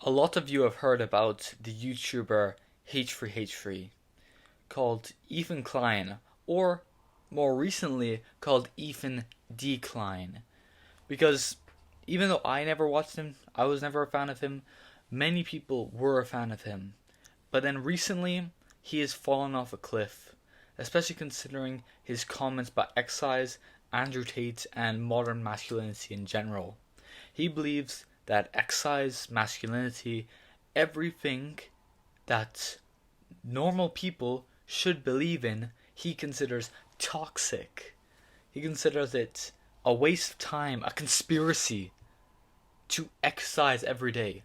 A lot of you have heard about the YouTuber H3H3, called Ethan Klein, or more recently called Ethan Decline. Because even though I never watched him, I was never a fan of him, many people were a fan of him. But then recently, he has fallen off a cliff, especially considering his comments about exercise, Andrew Tate, and modern masculinity in general. He believes that exercise, masculinity, everything that normal people should believe in, he considers toxic. He considers it a waste of time, a conspiracy to exercise every day.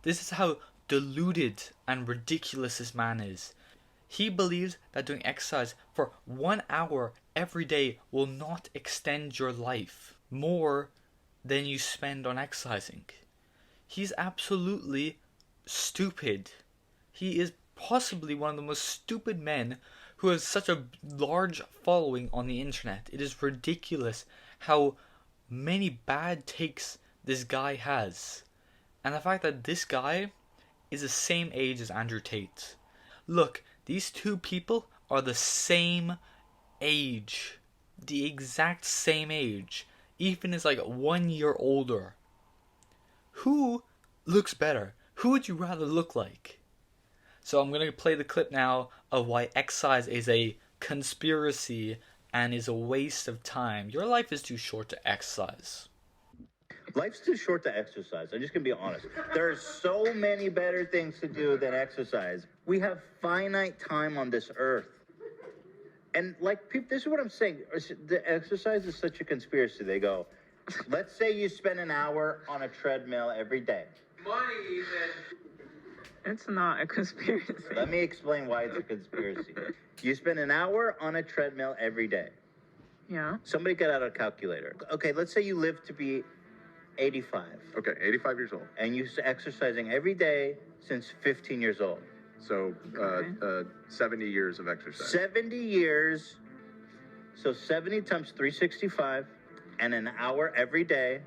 This is how deluded and ridiculous this man is. He believes that doing exercise for 1 hour every day will not extend your life more than you spend on exercising. He's absolutely stupid. He is possibly one of the most stupid men who has such a large following on the internet. It is ridiculous how many bad takes this guy has. And the fact that this guy is the same age as Andrew Tate. Look, these two people are the same age. The exact same age. Ethan is like 1 year older. Who looks better? Who would you rather look like? So I'm going to play the clip now of why exercise is a conspiracy and is a waste of time. Your life is too short to exercise. Life's too short to exercise. I'm just going to be honest. There are so many better things to do than exercise. We have finite time on this earth. And like, this is what I'm saying. The exercise is such a conspiracy. They go, let's say you spend an hour on a treadmill every day. Money, Ethan. It's not a conspiracy. Let me explain why it's a conspiracy. You spend an hour on a treadmill every day. Yeah. Somebody get out a calculator. Okay, let's say you live to be 85. Okay, 85 years old. And you're exercising every day since 15 years old. So, 70 years of exercise. 70 years. So 70 times 365 and an hour every day.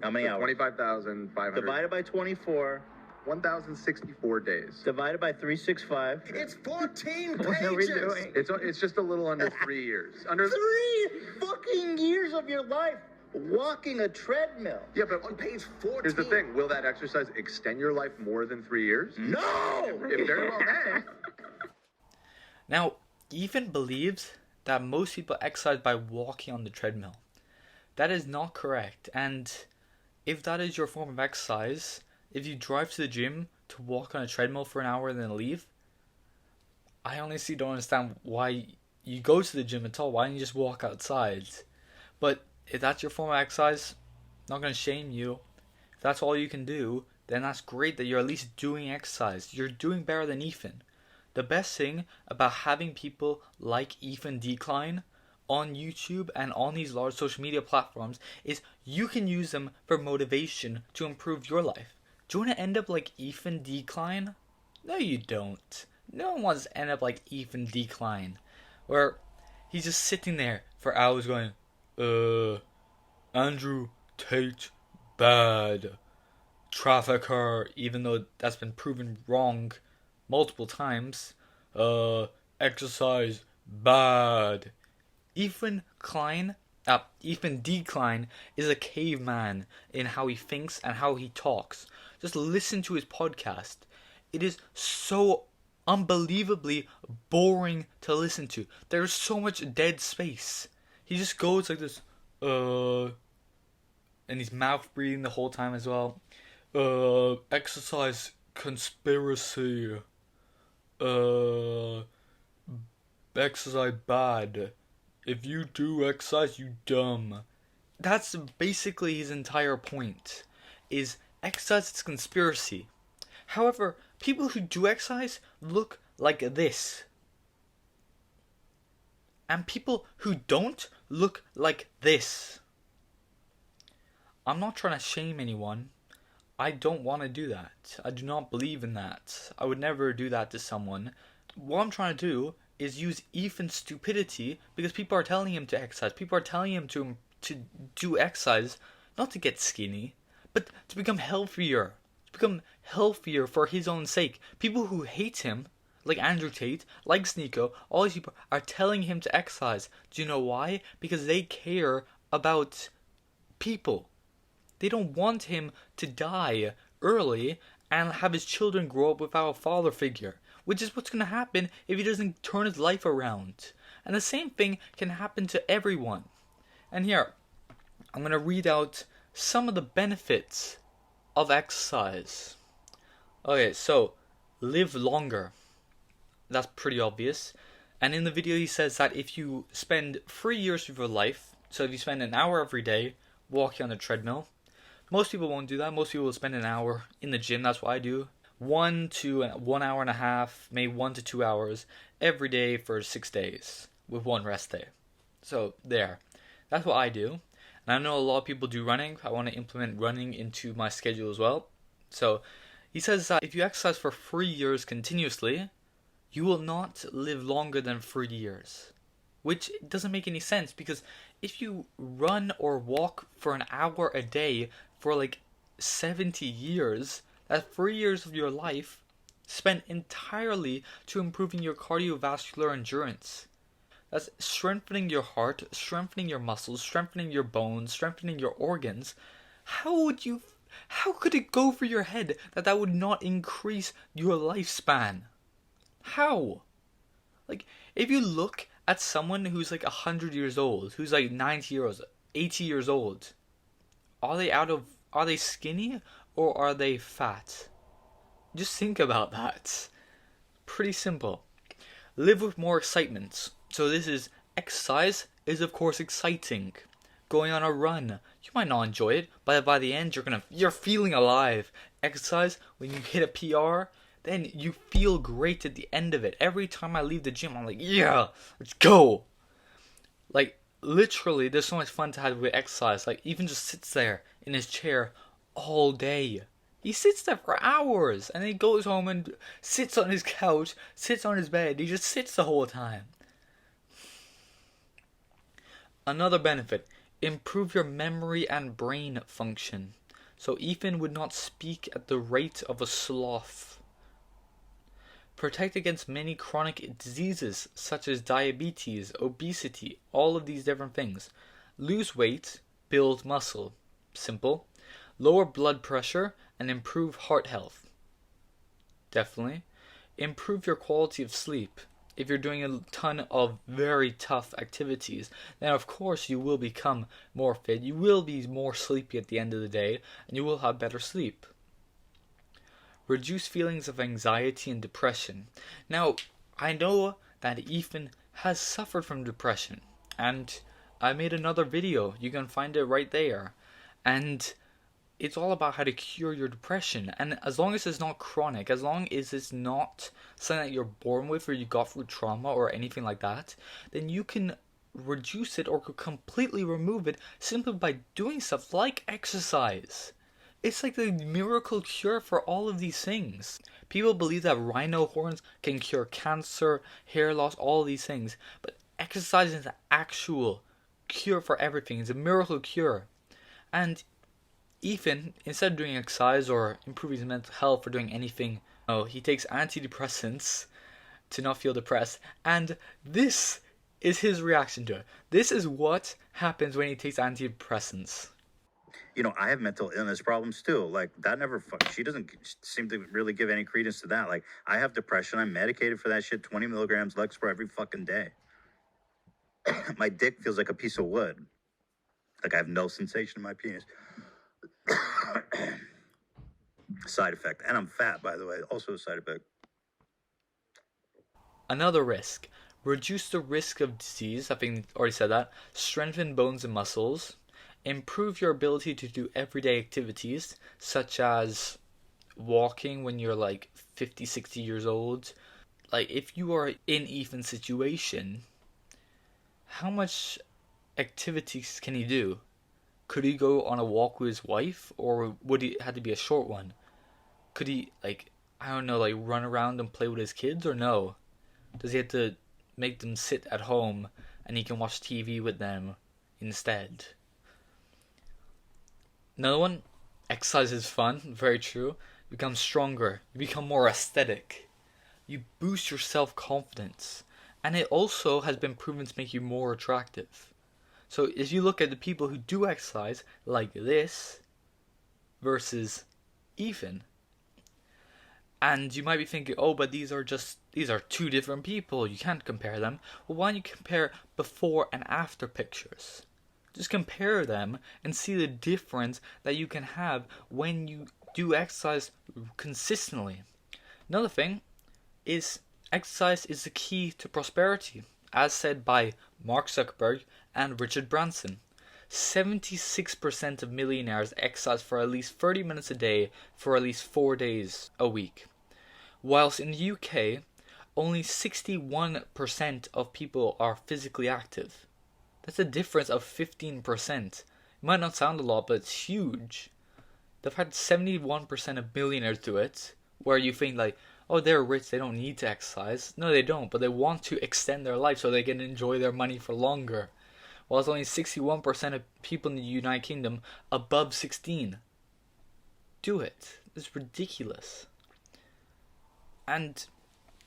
How many hours? 25,500. Divided by 24. 1,064 days. Divided by 365. It's 14 What are we pages. doing? It's just a little under 3 years. Under 3 fucking years of your life walking a treadmill. Yeah, but On page 14. here's the thing. Will that exercise extend your life more than 3 years? No! It very well may. Now, Ethan believes that most people exercise by walking on the treadmill. That is not correct. And if that is your form of exercise, if you drive to the gym to walk on a treadmill for an hour and then leave, I honestly don't understand why you go to the gym at all. Why don't you just walk outside? But if that's your form of exercise, I'm not going to shame you. If that's all you can do, then that's great that you're at least doing exercise. You're doing better than Ethan. The best thing about having people like Ethan Decline on YouTube and on these large social media platforms is you can use them for motivation to improve your life. Do you want to end up like Ethan Decline? No, you don't. No one wants to end up like Ethan Decline, where he's just sitting there for hours going, Andrew Tate, bad. Trafficker, even though that's been proven wrong multiple times. Exercise, bad. Ethan Decline is a caveman in how he thinks and how he talks. Just listen to his podcast. It is so unbelievably boring to listen to. There's so much dead space. He just goes like this, and he's mouth breathing the whole time as well. Exercise conspiracy. Exercise bad. If you do exercise, you dumb. That's basically his entire point, is exercise is conspiracy. However, people who do exercise look like this. And people who don't look like this. I'm not trying to shame anyone. I don't want to do that. I do not believe in that. I would never do that to someone. What I'm trying to do is use Ethan's stupidity because people are telling him to exercise. People are telling him to do exercise, not to get skinny, but to become healthier, become healthier for his own sake. People who hate him, like Andrew Tate, like Sneeko, all these people are telling him to exercise. Do you know why? Because they care about people. They don't want him to die early and have his children grow up without a father figure, which is what's going to happen if he doesn't turn his life around. And the same thing can happen to everyone. And here, I'm going to read out some of the benefits of exercise. Okay, so live longer. That's pretty obvious. And in the video he says that if you spend 3 years of your life, so if you spend an hour every day walking on the treadmill, most people won't do that. Most people will spend an hour in the gym. That's what I do. 1 to 1 hour and a half, maybe 1 to 2 hours every day for 6 days with one rest day. So there. That's what I do. And I know a lot of people do running. I want to implement running into my schedule as well. So he says that if you exercise for 3 years continuously, you will not live longer than 3 years. Which doesn't make any sense, because if you run or walk for an hour a day for like 70 years, that's 3 years of your life spent entirely to improving your cardiovascular endurance. That's strengthening your heart, strengthening your muscles, strengthening your bones, strengthening your organs. How could it go through your head that that would not increase your lifespan? How? Like, if you look at someone who's like 100 years old, who's like 90 years, 80 years old, are they skinny or are they fat? Just think about that. Pretty simple. Live with more excitement. So this is exercise is of course exciting. Going on a run, you might not enjoy it, but by the end you're feeling alive. Exercise, when you hit a PR, then you feel great at the end of it. Every time I leave the gym, I'm like, yeah, let's go. Like, literally, there's so much fun to have with exercise. Like, even just sits there in his chair all day. He sits there for hours, and then he goes home and sits on his couch, sits on his bed. He just sits the whole time. Another benefit, improve your memory and brain function. So Ethan would not speak at the rate of a sloth. Protect against many chronic diseases such as diabetes, obesity, all of these different things. Lose weight, build muscle. Simple. Lower blood pressure and improve heart health. Definitely. Improve your quality of sleep. If you're doing a ton of very tough activities, then of course you will become more fit. You will be more sleepy at the end of the day, and you will have better sleep. Reduce feelings of anxiety and depression. Now, I know that Ethan has suffered from depression, and I made another video. You can find it right there. And it's all about how to cure your depression. And as long as it's not chronic, as long as it's not something that you're born with or you got through trauma or anything like that, then you can reduce it or completely remove it simply by doing stuff like exercise. It's like the miracle cure for all of these things. People believe that rhino horns can cure cancer, hair loss, all of these things. But exercise is the actual cure for everything. It's a miracle cure. And Ethan, instead of doing exercise or improving his mental health or doing anything, he takes antidepressants to not feel depressed. And this is his reaction to it. This is what happens when he takes antidepressants. You know, I have mental illness problems too. Like, that she doesn't seem to really give any credence to that. Like, I have depression. I'm medicated for that shit. 20 milligrams Lexapro every fucking day. My dick feels like a piece of wood. Like, I have no sensation in my penis. Side effect. And I'm fat, by the way. Also a side effect. Another risk. Reduce the risk of disease. I think I already said that. Strengthen bones and muscles. Improve your ability to do everyday activities, such as walking when you're like 50, 60 years old. Like, if you are in Ethan's situation, how much activities can he do? Could he go on a walk with his wife, or would it have to be a short one? Could he, like, I don't know, like run around and play with his kids, or no? Does he have to make them sit at home and he can watch TV with them instead? Another one, exercise is fun, very true. become stronger, you become more aesthetic, you boost your self-confidence, and it also has been proven to make you more attractive. So if you look at the people who do exercise like this versus Ethan, and you might be thinking, oh, but these are two different people, you can't compare them. Well, why don't you compare before and after pictures? Just compare them and see the difference that you can have when you do exercise consistently. Another thing is exercise is the key to prosperity, as said by Mark Zuckerberg and Richard Branson. 76% of millionaires exercise for at least 30 minutes a day for at least 4 days a week. Whilst in the UK, only 61% of people are physically active. That's a difference of 15%. It might not sound a lot, but it's huge. The fact that 71% of millionaires do it, where you think like, oh, they're rich, they don't need to exercise. No, they don't, but they want to extend their life so they can enjoy their money for longer. While it's only 61% of people in the United Kingdom above 16 do it. It's ridiculous. And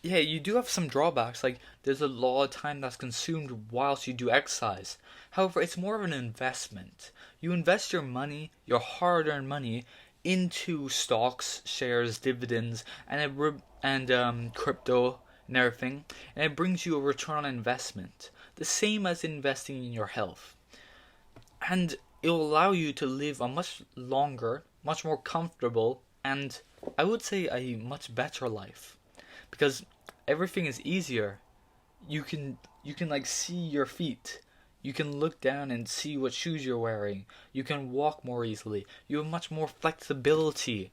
yeah, you do have some drawbacks, like there's a lot of time that's consumed whilst you do exercise. However, it's more of an investment. You invest your money, your hard-earned money, into stocks, shares, dividends, and crypto and everything, and it brings you a return on investment. The same as investing in your health. And it will allow you to live a much longer, much more comfortable, and I would say a much better life. Because everything is easier. You can like see your feet. You can look down and see what shoes you're wearing. You can walk more easily. You have much more flexibility.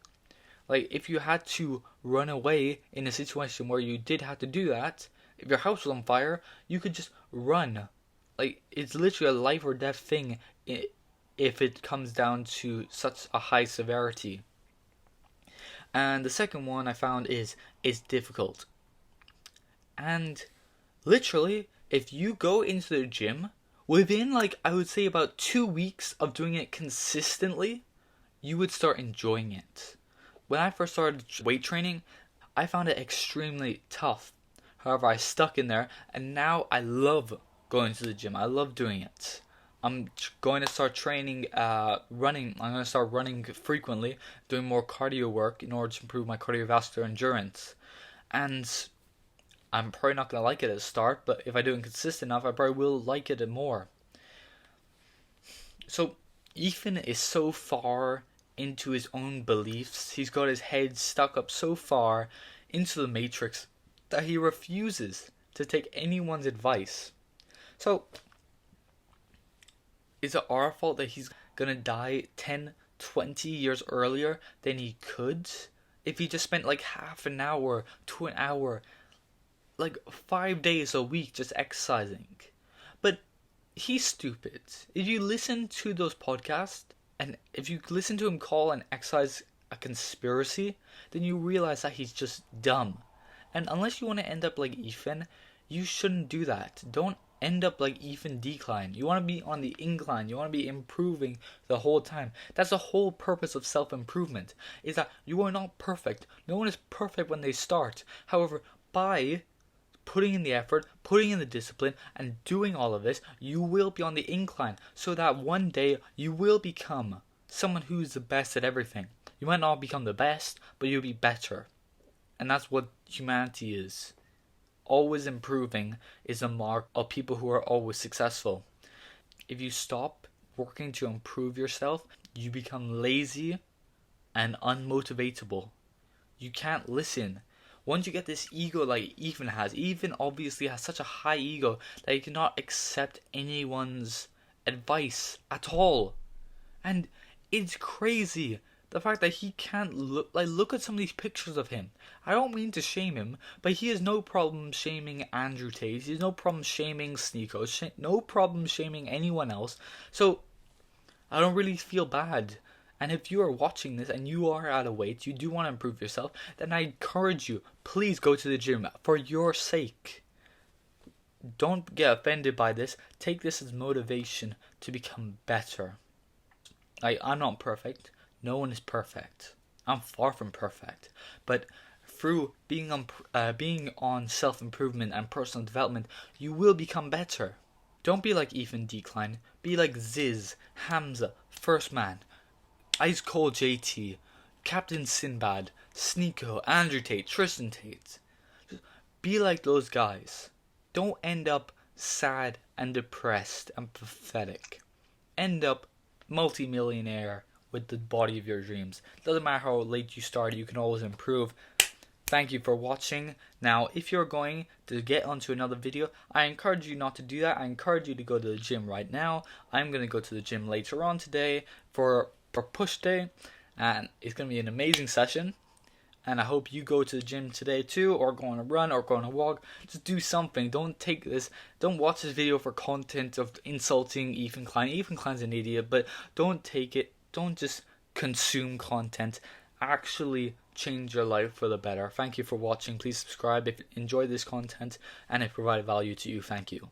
Like if you had to run away in a situation where you did have to do that, if your house was on fire, you could just run. Like it's literally a life or death thing if it comes down to such a high severity. And the second one I found is it's difficult. And literally, if you go into the gym, within like I would say about 2 weeks of doing it consistently, you would start enjoying it. When I first started weight training, I found it extremely tough. However, I stuck in there, and now I love going to the gym. I love doing it. I'm going to start training, running. I'm going to start running frequently, doing more cardio work in order to improve my cardiovascular endurance. And I'm probably not going to like it at the start, but if I do it consistent enough, I probably will like it more. So, Ethan is so far into his own beliefs. He's got his head stuck up so far into the matrix that he refuses to take anyone's advice. So, is it our fault that he's gonna die 10, 20 years earlier than he could? If he just spent like half an hour to an hour, like 5 days a week just exercising. But he's stupid. If you listen to those podcasts, and if you listen to him call an exercise a conspiracy, then you realize that he's just dumb. And unless you want to end up like Ethan, you shouldn't do that. Don't end up like Ethan decline. You want to be on the incline. You want to be improving the whole time. That's the whole purpose of self-improvement, is that you are not perfect. No one is perfect when they start. However, by putting in the effort, putting in the discipline, and doing all of this, you will be on the incline, so that one day you will become someone who's the best at everything. You might not become the best, but you'll be better. And that's what humanity is. Always improving is a mark of people who are always successful. If you stop working to improve yourself, you become lazy and unmotivatable. You can't listen. Once you get this ego like Ethan has, Ethan obviously has such a high ego that he cannot accept anyone's advice at all. And it's crazy. The fact that he can't look at some of these pictures of him. I don't mean to shame him, but he has no problem shaming Andrew Tate. He has no problem shaming Sneeko. No problem shaming anyone else. So, I don't really feel bad. And if you are watching this and you are out of weight, you do want to improve yourself, then I encourage you, please go to the gym for your sake. Don't get offended by this. Take this as motivation to become better. I'm not perfect. No one is perfect. I'm far from perfect, but through being on self-improvement and personal development, you will become better. Don't be like Ethan Decline. Be like Ziz, Hamza, First Man, Ice Cold JT, Captain Sinbad, Sneeko, Andrew Tate, Tristan Tate. Just be like those guys. Don't end up sad and depressed and pathetic. End up multi-millionaire with the body of your dreams. Doesn't matter how late you start, you can always improve. Thank you for watching. Now, if you're going to get onto another video, I encourage you not to do that. I encourage you to go to the gym right now. I'm going to go to the gym later on today for push day, and it's going to be an amazing session. And I hope you go to the gym today too, or go on a run, or go on a walk. Just do something. Don't watch this video for content of insulting Ethan Klein. Ethan Klein's an idiot, but don't take it. Don't just consume content. Actually change your life for the better. Thank you for watching. Please subscribe if you enjoyed this content and it provided value to you. Thank you.